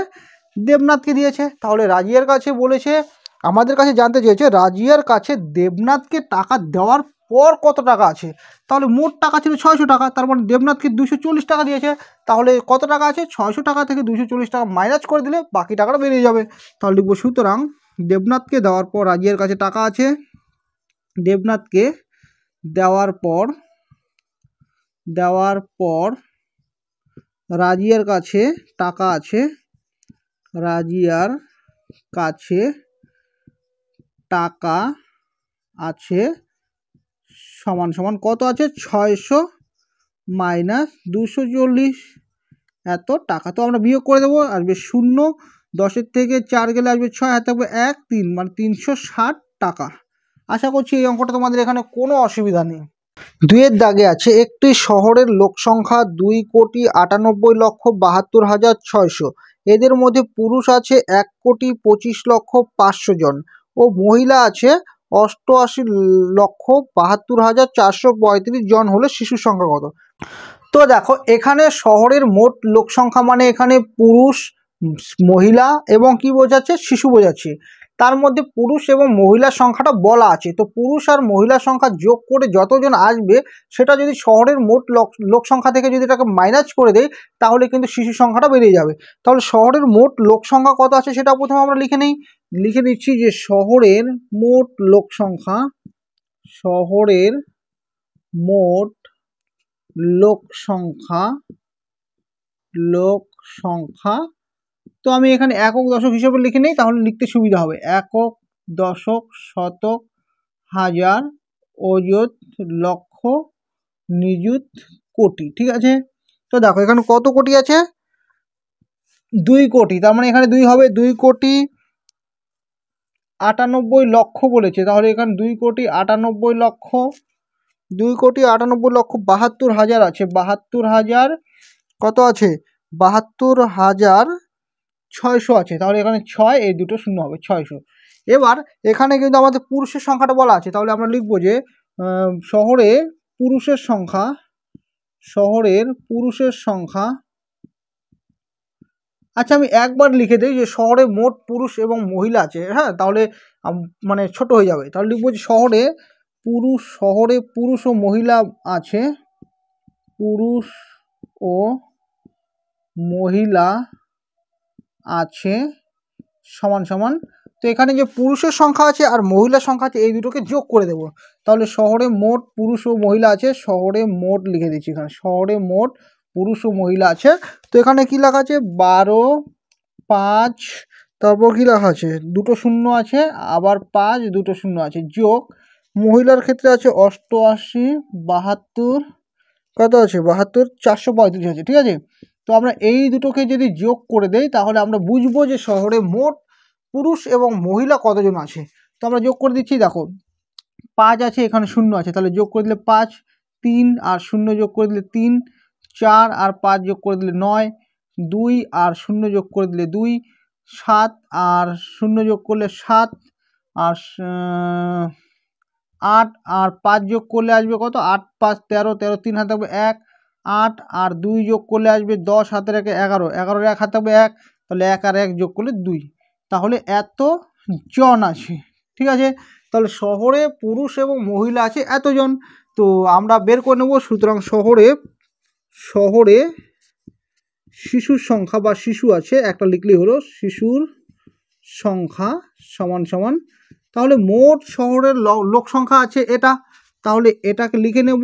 দেবনাথকে দিয়েছে। তাহলে রাজিয়ার কাছে বলেছে, আমাদের কাছে জানতে চেয়েছে রাজিয়ার কাছে দেবনাথকে টাকা দেওয়ার পর কত টাকা আছে, তাহলে মোট টাকা ছিল 600 টাকা, তার মানে দেবনাথকে 240 টাকা দিয়েছে, তাহলে কত টাকা আছে, 600 টাকা থেকে 240 টাকা মাইনাস করে দিলে বাকি টাকাটা বেরিয়ে যাবে। তাহলে লিখবো সুতরাং দেবনাথকে দেওয়ার পর রাজিয়ার কাছে টাকা আছে, দেবনাথকে দেওয়ার পর রাজিয়ার কাছে টাকা আছে, রাজিয়ার কাছে টাকা আছে সমান সমান কত আছে, 600 মাইনাস 240 এত টাকা। তো আমরা বিয়োগ করে দেবো, আসবে 0, 10-এর থেকে 4 গেলে আসবে 6, আর থাকবে 1, 3, মানে 360 টাকা। আশা করছি এই অঙ্কটা তোমাদের এখানে কোনো অসুবিধা নেই। 2-এর দাগে আছে একটি শহরের লোক সংখ্যা 2,98,72,600, এদের মধ্যে পুরুষ আছে 1,25,05,000 জন ও মহিলা আছে 88,72,435 জন, হলে শিশুর সংখ্যা কত। তো দেখো এখানে শহরের মোট লোক সংখ্যা মানে এখানে পুরুষ, মহিলা এবং কি বোঝাচ্ছে, শিশু বোঝাচ্ছে। তার মধ্যে পুরুষ এবং মহিলার সংখ্যাটা বলা আছে, তো পুরুষ আর মহিলার সংখ্যা যোগ করে যতজন আসবে সেটা যদি শহরের মোট লোক সংখ্যা থেকে যদি এটাকে মাইনাস করে দেয় তাহলে কিন্তু শিশু সংখ্যাটা বেরিয়ে যাবে। তাহলে শহরের মোট লোক সংখ্যা কত আছে সেটা প্রথমে আমরা লিখে নিচ্ছি যে শহরের মোট লোক সংখ্যা, শহরের মোট লোক সংখ্যা, লোক সংখ্যা। তো আমি এখানে একক দশক হিসেবে লিখে নিই, তাহলে লিখতে সুবিধা হবে। একক, দশক, শতক, হাজার, অযুত, লক্ষ, নিযুত, কোটি। ঠিক আছে, তো দেখো এখানে কত কোটি আছে, 2 কোটি। তার মানে এখানে 2 হবে, 2 কোটি 98 লক্ষ বলেছে, তাহলে এখানে 2 কোটি 98 লক্ষ, 2 কোটি 98 লক্ষ 72,000 আছে, 72,000 কত আছে, 72,600 আছে, তাহলে এখানে 6 এই দুটো শূন্য হবে, 600। এবার এখানে কিন্তু আমাদের পুরুষের সংখ্যাটা বলা আছে, তাহলে আমরা লিখবো যে শহরে পুরুষের সংখ্যা, শহরের পুরুষের সংখ্যা। আচ্ছা আমি একবার লিখে দিই যে শহরে মোট পুরুষ এবং মহিলা আছে, হ্যাঁ, তাহলে মানে ছোট হয়ে যাবে। তাহলে লিখবো যে শহরে পুরুষ ও মহিলা আছে, পুরুষ ও মহিলা আছে সমান সমান। তো এখানে যে পুরুষের সংখ্যা আছে আর মহিলার সংখ্যা আছে এই দুটোকে যোগ করে দেব, তাহলে শহরে মোট পুরুষ ও মহিলা আছে, শহরে মোট লিখে দিচ্ছি এখানে, শহরে মোট পুরুষ ও মহিলা আছে। তো এখানে কি লেখা আছে, 12, 5, তারপর কি লেখা আছে, দুটো শূন্য আছে, আবার 5, দুটো শূন্য আছে, যোগ মহিলার ক্ষেত্রে আছে 88, 72, কত আছে 72, 435 আছে। ঠিক আছে, তো আমরা এই দুটোকে যদি যোগ করে দেই তাহলে আমরা বুঝবো যে শহরে মোট পুরুষ এবং মহিলা কতজন আছে। তো আমরা যোগ করে দিচ্ছি, দেখো 5 আছে, এখানে শূন্য আছে, তাহলে যোগ করে দিলে 5, 3 আর 0 যোগ করে দিলে 3, 4 আর 5 যোগ করে দিলে 9, 2 আর 0 যোগ করে দিলে 2, 7 আর 0 যোগ করলে 7, আর 8 আর 5 যোগ করলে আসবে কত, 8, 5, 13, 13, 3 হাতে থাকবে 1, 8 আর 2 যোগ করলে আসবে 10, হাতের 1 11, 11 1 হাতে থাকবে 1, তাহলে 1 আর 1 যোগ করলে 2, তাহলে এত জন আছে। ঠিক আছে, তাহলে শহরে পুরুষ এবং মহিলা আছে এতজন, তো আমরা বের করে নেব। সুতরাং শহরে শিশুর সংখ্যা বা শিশু আছে একটা লিখলেই হলো, শিশুর সংখ্যা সমান সমান, তাহলে মোট শহরের লোক সংখ্যা আছে এটা, তাহলে এটাকে লিখে নেব,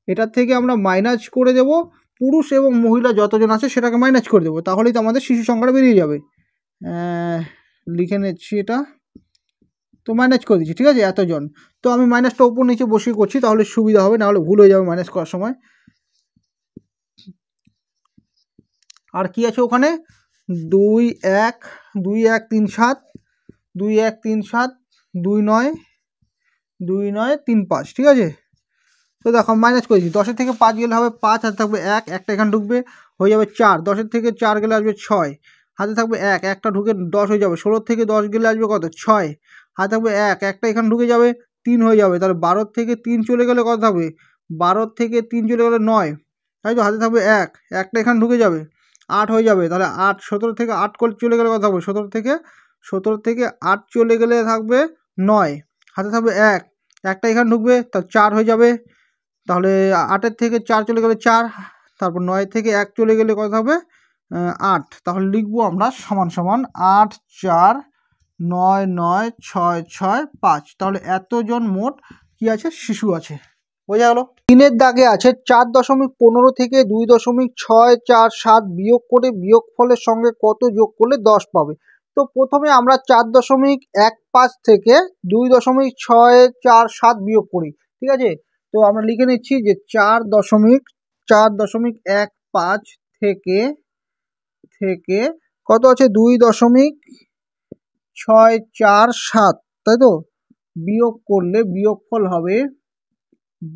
এটার থেকে আমরা মাইনাস করে দেব পুরুষ এবং মহিলা যতজন আছে সেটাকে মাইনাস করে দেবো, তাহলেই তো আমাদের শিশু সংখ্যাটা বেরিয়ে যাবে। লিখে নিচ্ছি এটা, তো মাইনাস করে দিচ্ছি। ঠিক আছে, এতজন, তো আমি মাইনাসটা উপর নিচে বসিয়ে করছি তাহলে সুবিধা হবে, নাহলে ভুল হয়ে যাবে মাইনাস করার সময়। আর কি আছে ওখানে, 2 1 2 1 3 7, 2 1 3 7, 2 9 2 9 3 5। ঠিক আছে, তো দেখো মাইনাস করেছি, 10 থেকে 5 গেলে হবে 5, হাতে থাকবে 1, একটা এখানে ঢুকবে হয়ে যাবে 4, 10 থেকে 4 গেলে আসবে 6, হাতে থাকবে 1, একটা ঢুকে 10 হয়ে যাবে, 16 থেকে 10 গেলে আসবে কত 6, হাতে থাকবে 1, একটা এখানে ঢুকে যাবে 3 হয়ে যাবে, তাহলে 12 থেকে 3 চলে গেলে কত থাকবে, 12 থেকে 3 চলে গেলে 9, তাই তো, হাতে থাকবে 1, একটা এখানে ঢুকে যাবে 8 হয়ে যাবে, তাহলে 8, 17 থেকে 8 চলে গেলে কত থাকবে, 17 থেকে 8 চলে গেলে থাকবে 9, হাতে থাকবে 1, একটা এখানে ঢুকবে তা 4 হয়ে যাবে, তাহলে 8 থেকে 4 চলে গেলে 4, তারপর 9 থেকে 1 চলে গেলে কত হবে 8, তাহলে লিখবো আমরা সমান সমান 8 4 9 9 6 6 5, তাহলে এতজন মোট কি আছে, শিশু আছে। বোঝা গেল। 3-এর দাগে আছে 4.15 থেকে 2.647 বিয়োগ করে বিয়োগফলের সঙ্গে কত যোগ করলে 10 পাবে। তো প্রথমে আমরা 4.15 থেকে 2.647 বিয়োগ করি। ঠিক আছে, তো আমরা লিখে নিচ্ছি যে 4.15 থেকে কত আছে 2.647, তাই তো, বিয়োগ করলে বিয়োগফল হবে,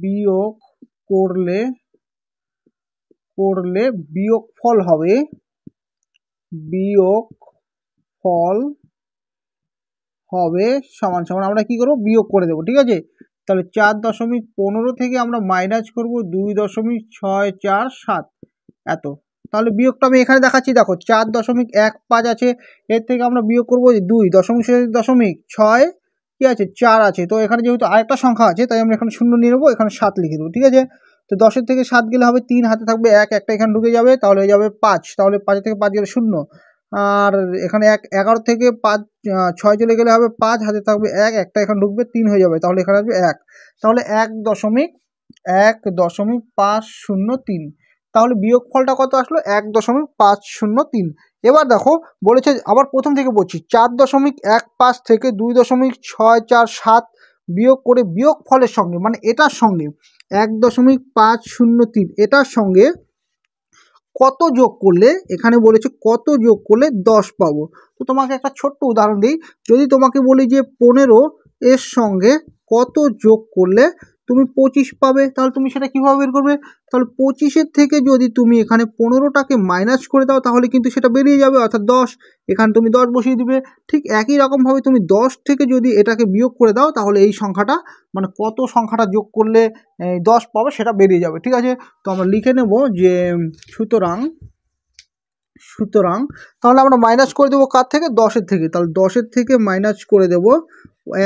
বিয়োগ করলে বিয়োগফল হবে, বিয়োগফল হবে সমান সমান আমরা কি করব, বিয়োগ করে দেবো। ঠিক আছে, তাহলে 4.15 থেকে আমরা মাইনাস করব 2.647 এত। তাহলে বিয়োগটা আমি এখানে দেখাচ্ছি, দেখো 4.15 আছে, এর থেকে আমরা বিয়োগ করবো 2.6 কি আছে 4 আছে। তো এখানে যেহেতু আরেকটা সংখ্যা আছে তাই আমরা এখানে 0 নিয়ে নেবো, এখানে 7 লিখে দেবো, ঠিক আছে। তো 10 থেকে 7 গেলে হবে 3, হাতে থাকবে 1, একটা এখানে ঢুকে যাবে, তাহলে হয়ে যাবে 5। তাহলে 5 থেকে 5 গেলে 0, আর এখানে 11 থেকে 5 6 চলে গেলে হবে 5, হাতে থাকবে 1, একটা এখানে ঢুকবে 3 হয়ে যাবে, তাহলে এখানে আসবে 1। তাহলে 1.503। তাহলে বিয়োগফলটা কত আসলো 1.503। এবার দেখো বলেছে আবার প্রথম থেকে বলছি, 4.15 থেকে 2.647 বিয়োগ করে বিয়োগফলের সঙ্গে মানে এটার সঙ্গে 1.503 এটার সঙ্গে কত যোগ করলে, এখানে বলেছে কত যোগ করলে 10 পাবো। তো তোমাকে একটা ছোট্ট উদাহরণ দিই, যদি তোমাকে বলি যে 15 এর সঙ্গে কত যোগ করলে তুমি 25 পাবে, তাহলে তুমি সেটা কীভাবে বের করবে? তাহলে 25-এর থেকে যদি তুমি এখানে 15টাকে মাইনাস করে দাও তাহলে কিন্তু সেটা বেরিয়ে যাবে, অর্থাৎ 10। এখানে তুমি 10 বসিয়ে দিবে। ঠিক একই রকমভাবে তুমি 10 থেকে যদি এটাকে বিয়োগ করে দাও তাহলে এই সংখ্যাটা মানে কত সংখ্যাটা যোগ করলে 10 পাবে সেটা বেরিয়ে যাবে, ঠিক আছে। তো আমরা লিখে নেব যে সুতরাং তাহলে আমরা মাইনাস করে দেবো কার থেকে, 10-এর থেকে। তাহলে 10-এর থেকে মাইনাস করে দেবো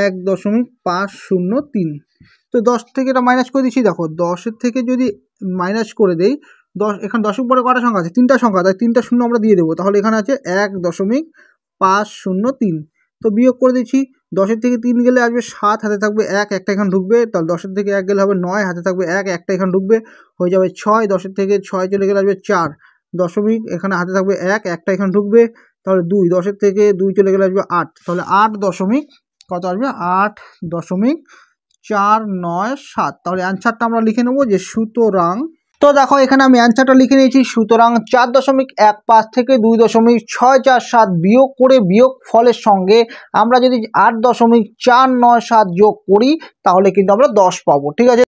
1.503। তো 10 থেকে এটা মাইনাস করে দিচ্ছি, দেখো 10-এর থেকে যদি মাইনাস করে দেই 10, এখানে 10-এর পরে কটা সংখ্যা আছে, 3টা সংখ্যা, তাই 3টা শূন্য আমরা দিয়ে দেবো, তাহলে এখানে আছে 1.503। তো বিয়োগ করে দিচ্ছি, 10-এর থেকে 3 গেলে আসবে 7, হাতে থাকবে 1, একটা এখানে ঢুকবে, তাহলে 10-এর থেকে 1 গেলে হবে 9, হাতে থাকবে 1, একটা এখানে ঢুকবে, হয়ে যাবে 6। 10-এর থেকে 6 চলে গেলে আসবে 4 দশমিক, এখানে হাতে থাকবে 1, একটা এখানে ঢুকবে, তাহলে 2। 10-এর থেকে 2 চলে গেলে আসবে 8, তাহলে 8 দশমিক কত আসবে 8.497। তাহলে অ্যান্সারটা আমরা লিখে নেবো যে সুতরাং। তো দেখো এখানে আমি অ্যান্সারটা লিখে নিয়েছি, সুতরাং 4.15 থেকে 2.647 বিয়োগ করে বিয়োগ ফলের সঙ্গে আমরা যদি 8.497 যোগ করি তাহলে কিন্তু আমরা 10 পাবো, ঠিক আছে।